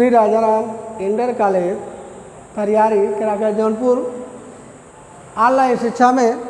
Shri Rajaram inter college Tariyari Kerakat Jaunpur online शिक्षा में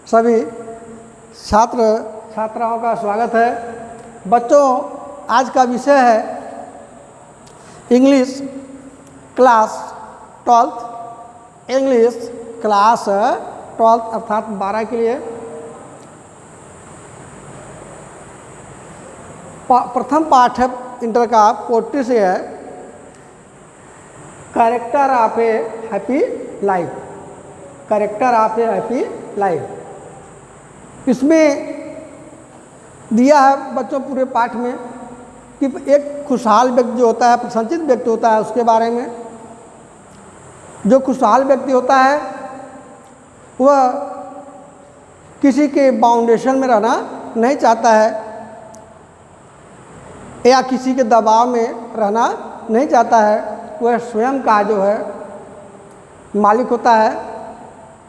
सभी छात्र छात्राओं का स्वागत है। बच्चों, आज का विषय है English class 12th, English class 12 अर्थात 12 के लिए प्रथम पाठ है इंटर का। पोट्री से है character of a happy life. Character of a happy life इसमें दिया है बच्चों पूरे पाठ में कि एक खुशहाल व्यक्ति जो होता है, प्रसन्नचित व्यक्ति होता है, उसके बारे में। जो खुशहाल व्यक्ति होता है वह किसी के बाउंडेशन में रहना नहीं चाहता है या किसी के दबाव में रहना नहीं चाहता है। वह स्वयं का जो है मालिक होता है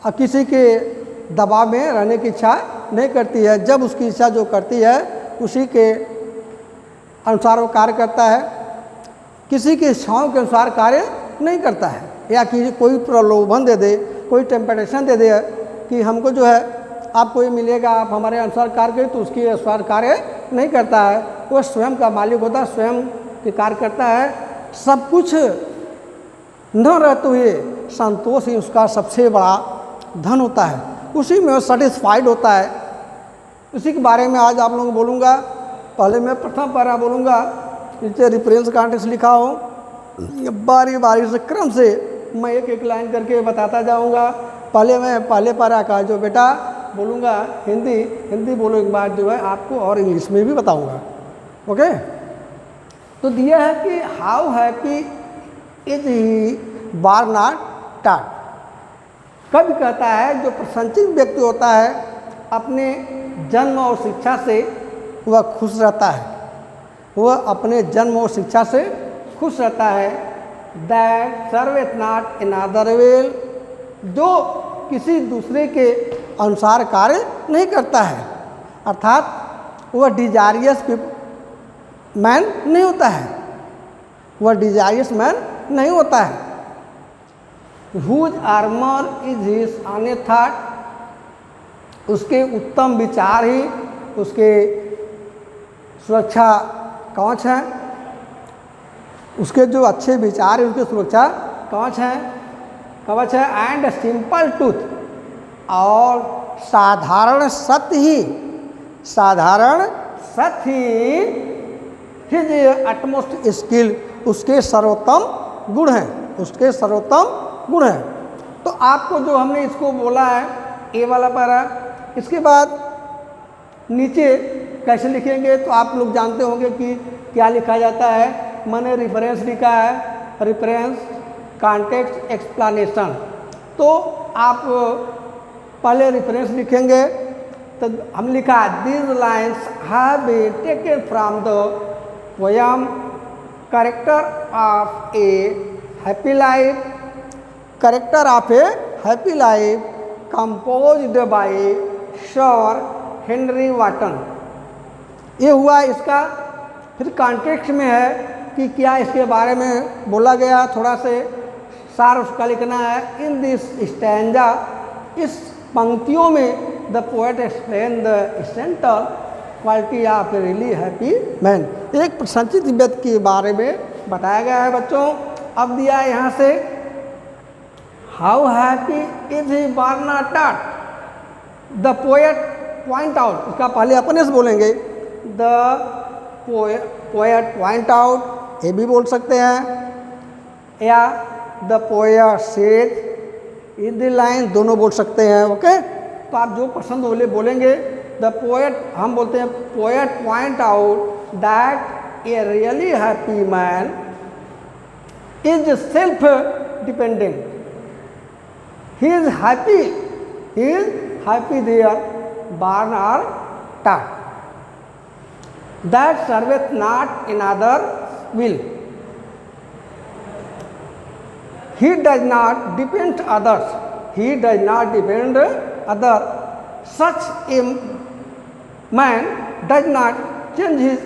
और किसी के दबाव में रहने की इच्छा नहीं करती है। जब उसकी इच्छा जो करती है उसी के अनुसार वो कार्य करता है, किसी की इच्छाओं के अनुसार कार्य नहीं करता है। या कि कोई प्रलोभन दे दे, कोई टेम्पटेशन दे दे कि हमको जो है आपको ये मिलेगा, आप हमारे अनुसार कार्य करें, तो उसके अनुसार कार्य नहीं करता है। वह स्वयं का मालिक होता है, स्वयं के कार्य करता है। सब कुछ न रहते हुए संतोष ही उसका सबसे बड़ा धन होता है, उसी में सेटिस्फाइड होता है। उसी के बारे में आज आप लोगों को बोलूँगा। पहले मैं प्रथम पैरा बोलूँगा, नीचे रेफरेंस कॉन्टेक्स्ट लिखा हो, बारी बारी से क्रम से मैं एक एक लाइन करके बताता जाऊँगा। पहले मैं पहले पैरा का जो बेटा बोलूँगा हिंदी बोलो एक बार जो है आपको, और इंग्लिश में भी बताऊँगा। ओके, तो दिया है कि हाउ हैप्पी इज ही बार्नाटाट। कभी कहता है जो प्रसन्नचित व्यक्ति होता है अपने जन्म और शिक्षा से वह खुश रहता है। वह अपने जन्म और शिक्षा से खुश रहता है। That serveth not another's will, जो किसी दूसरे के अनुसार कार्य नहीं करता है, अर्थात वह डिजारियस मैन नहीं होता है। वह डिजारियस मैन नहीं होता है। Whose armour is his honest thought, उसके उत्तम विचार ही उसके सुरक्षा कवच हैं। उसके जो अच्छे विचार हैं उसके सुरक्षा कवच है। एंड सिंपल ट्रूथ, और साधारण सत्य ही हिज अटमोस्ट स्किल, उसके सर्वोत्तम गुण हैं। तो आपको जो हमने इसको बोला है ए वाला पैरा, इसके बाद नीचे कैसे लिखेंगे तो आप लोग जानते होंगे कि क्या लिखा जाता है। मैंने रेफरेंस लिखा है, रेफरेंस कॉन्टेक्स्ट एक्सप्लेनेशन। तो आप पहले रेफरेंस लिखेंगे तो हम लिखा these lines have been taken from the poem character of a happy life. Character of a happy life composed by sir Henry Wotton. ये हुआ इसका। फिर कॉन्टेक्स्ट में है कि क्या इसके बारे में बोला गया, थोड़ा से सार उसका लिखना है। इन दिस स्टैंजा, इस पंक्तियों में the poet explain the essential quality of A really happy man, एक प्रसन्नचित व्यक्ति के बारे में बताया गया है बच्चों। अब दिया है यहाँ से how happy is he born and taught. The poet point out, उसका पहले अपने से बोलेंगे। द पोएट पॉइंट आउट, ये भी बोल सकते हैं, या the poet said in the line, दोनों बोल सकते हैं। ओके, तो आप जो पसंद बोलेंगे। द पोएट, हम बोलते हैं poet point out that a really happy man is self dependent. He is happy there born and taught, that serveth not another's will. He does not depend others. Such a man does not change his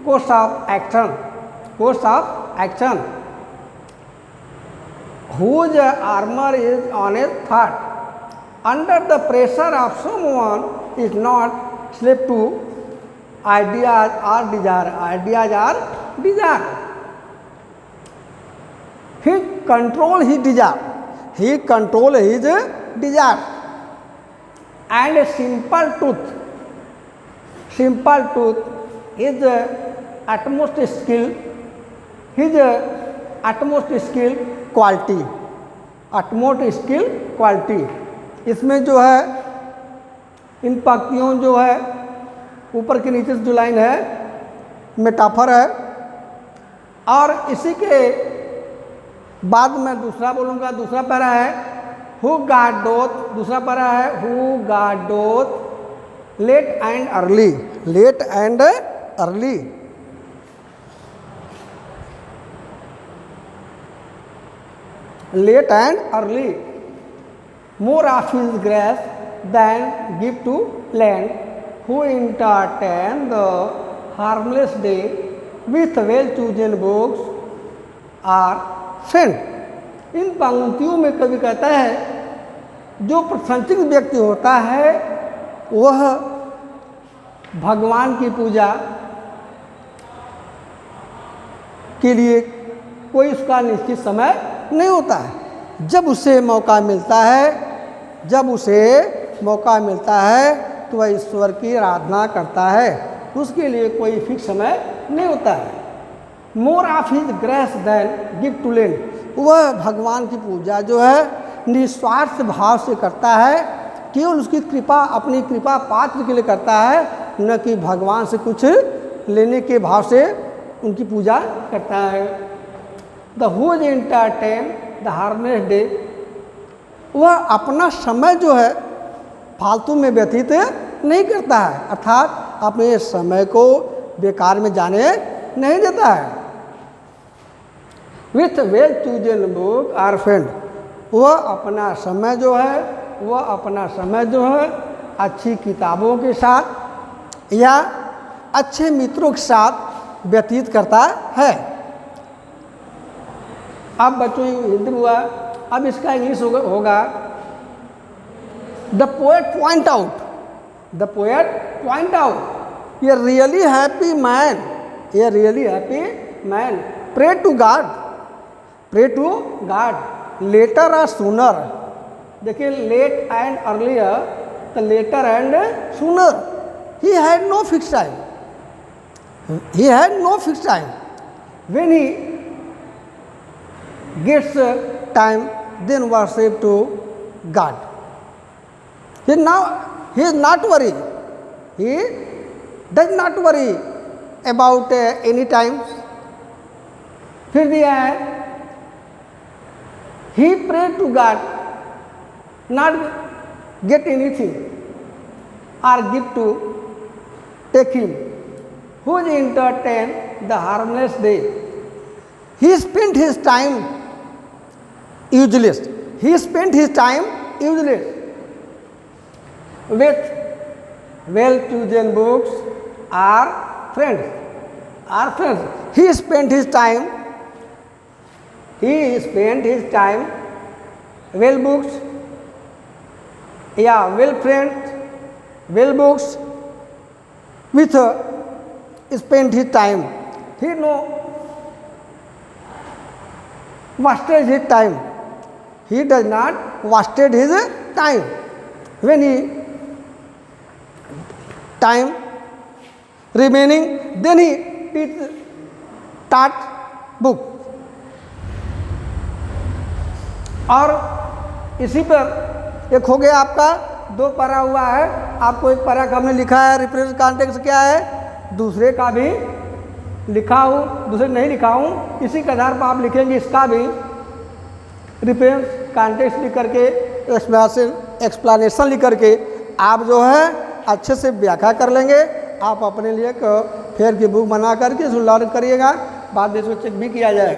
course of action. course of action. Whose armor is on his thought. Under the pressure of someone is not slave to ideas or desire. Ideas or desire. He control his desire. He control his desire. And a simple truth. Simple truth is utmost skill. His utmost skill quality. utmost skill quality. इसमें जो है इन पंक्तियों जो है ऊपर के नीचे जो लाइन है मेटाफर है, और इसी के बाद मैं दूसरा बोलूँगा। दूसरा पैरा है हु गाड डोथ, दूसरा पैरा है who God doth late and early, late and early. Late and early, more of his grace than give to lend, who entertain the harmless day with well chosen books or friend. इन पंक्तियों में कवि कहता है जो प्रशंसित व्यक्ति होता है वह भगवान की पूजा के लिए कोई उसका निश्चित समय नहीं होता है। जब उसे मौका मिलता है, जब उसे मौका मिलता है तो वह ईश्वर की आराधना करता है, उसके लिए कोई फिक्स समय नहीं होता है। More of his grace than give to land, वह भगवान की पूजा जो है निस्वार्थ भाव से करता है, केवल उसकी कृपा, अपनी कृपा पात्र के लिए करता है, न कि भगवान से कुछ लेने के भाव से उनकी पूजा करता है। The whose entertain the harmless day, वह अपना समय जो है फालतू में व्यतीत नहीं करता है, अर्थात अपने समय को बेकार में जाने नहीं देता है। With well chosen book or friend, वह अपना समय जो है, वह अपना समय जो है अच्छी किताबों के साथ या अच्छे मित्रों के साथ व्यतीत करता है। अब बच्चों हिंदी हुआ, अब इसका इंग्लिश होगा the poet point out, the poet point out a really happy man, a really happy man pray to God, pray to God later और सूनर। देखिए late and earlier, the later and sooner, he had no fix time, he had no fixed time. When he gets time, then worship to God. He is not worried. He does not worry about any time. फिर दिया है he pray to God, not get anything or give to take him. Who entertain the harmless day. He spent his time useless. He spent his time useless with well-chosen books or friends. Or friends. He spent his time well books, well friends, well books with spent his time. He wasted his time. He does not wasted his time. When he time remaining, then he taught book. और इसी पर एक हो गया आपका दो पारा हुआ है। आपको एक पारा का हमने लिखा है, रिफरेंस कॉन्टेक्स्ट क्या है, दूसरे का भी लिखा हूँ, दूसरे नहीं लिखा हूँ, इसी के आधार पर आप लिखेंगे इसका भी रिफरेंस कॉन्टेक्स्ट लिख करके, एक्सप्लेनेशन लिख करके आप जो है अच्छे से व्याख्या कर लेंगे। आप अपने लिए फेयर की बुक बना करके इसको लर्न करिएगा, बाद में इसको चेक भी किया जाएगा।